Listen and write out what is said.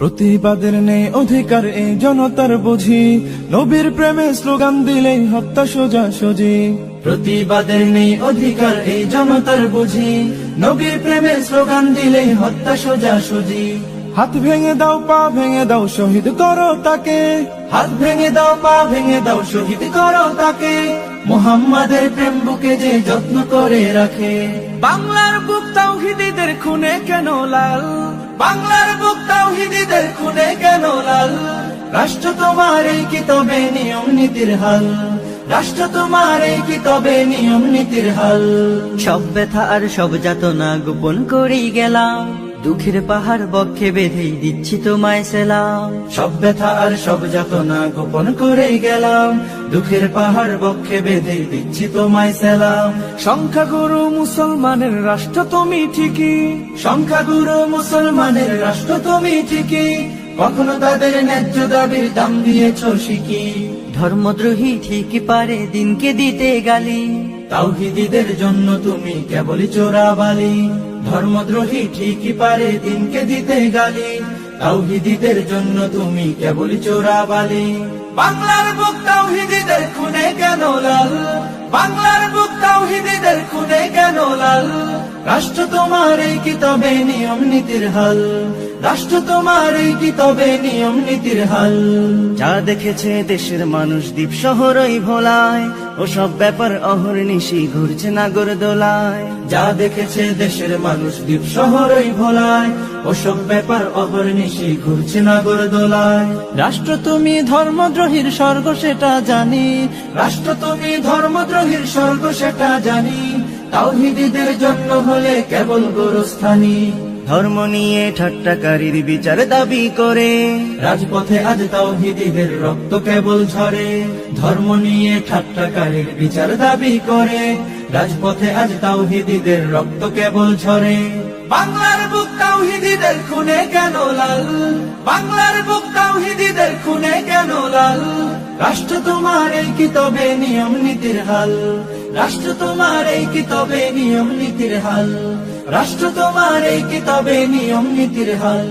প্রতিবাদের নেই অধিকার এই জনতার বুঝি, নবীর প্রেমে স্লোগান দিলেই হত্যা সোজাসুজি। প্রতিবাদের নেই অধিকার এই জনতার বুঝি, নবীর প্রেমে স্লোগান দিলেই হত্যা সোজাসুজি। হাত ভেঙে দাও পা ভেঙে দাও শহীদ করো তাকে, হাত ভেঙে দাও পা ভেঙে দাও শহীদ করো তাকে। মুহাম্মাদের প্রেম বুকে যে যত্ন করে রাখে। বাংলার বুক তাওহীদীদের খুনে কেন লাল, বাংলার বুক তাওহীদীদের খুনে কেন লাল। রাষ্ট্র তোমার এই কি তবে নিয়ম নীতির হাল, রাষ্ট্র তোমার এই কি তবে নিয়ম নীতির হাল। সব ব্যথা আর সব যাতনা গোপন করেই গেলাম, দুঃখের পাহাড় বক্ষে বেঁধেই দিচ্ছি তোমায় সেলাম। সব ব্যথা আর সব যাতনা গোপন করেই গেলাম, দুঃখের পাহাড় বক্ষে বেঁধে দিচ্ছি তোমায় সেলাম। সংখ্যাগুরু মুসলমানের রাষ্ট্র তুমি ঠিকই, সংখ্যাগুরু মুসলমানের রাষ্ট্র তুমি ঠিকই। কখনো তাদের ন্যায্য দাবির দাম দিয়েছ শিখি। ধর্মদ্রোহী ঠিকই পারে দিনকে দিতে গালি, তাওহীদীদের জন্য তুমি কেবলই চোরাবালি। ধর্মদ্রোহী ঠিকই পারে দিনকে দিতে গালি, তাওহীদীদের জন্য তুমি কেবলই চোরাবালি। বাংলার বুক তাওহীদীদের খুনে কেন লাল, বাংলার বুক তাওহীদীদের খুনে কেন লাল। রাষ্ট্র তোমার এই কি তবে নিয়ম নীতির হাল, রাষ্ট্র তোমার এই কি তবে নিয়ম নীতির হাল। যা দেখেছে দেশের মানুষ দ্বীপ শহরই ভোলায়, ও সব ব্যাপার অহর্নিশি ঘুরছে নাগর দোলায়। যা দেখেছে দেশের মানুষ দ্বীপ শহরই ভোলায়, ওসব ব্যাপার অহর্নিশি ঘুরছে নাগর দোলায়। রাষ্ট্র তুমি ধর্মদ্রোহীর স্বর্গ সেটা জানি, রাষ্ট্র তুমি ধর্মদ্রোহীর স্বর্গ সেটা জানি। তাওহীদীদের জন্য হলে কেবল গোরস্থানী। ধর্ম নিয়ে ঠাট্টাকারীর বিচার দাবি করে, রাজপথে আজ তাওহীদীদের রক্ত কেবল ঝরে। ধর্ম নিয়ে ঠাট্টাকারীর বিচার দাবি করে, রাজপথে আজ তাওহীদীদের রক্ত কেবল ঝরে। বাংলার বুক তাওহীদীদের খুনে কেন লাল, বাংলার বুক তাওহীদীদের খুনে কেন লাল। রাষ্ট্র তোমার এই কি তবে নিয়ম নীতির হাল, রাষ্ট্র তোমার এই কি তবে নিয়ম নীতির হাল। রাষ্ট্র তোমার এই কি তবে নিয়ম নীতির হাল।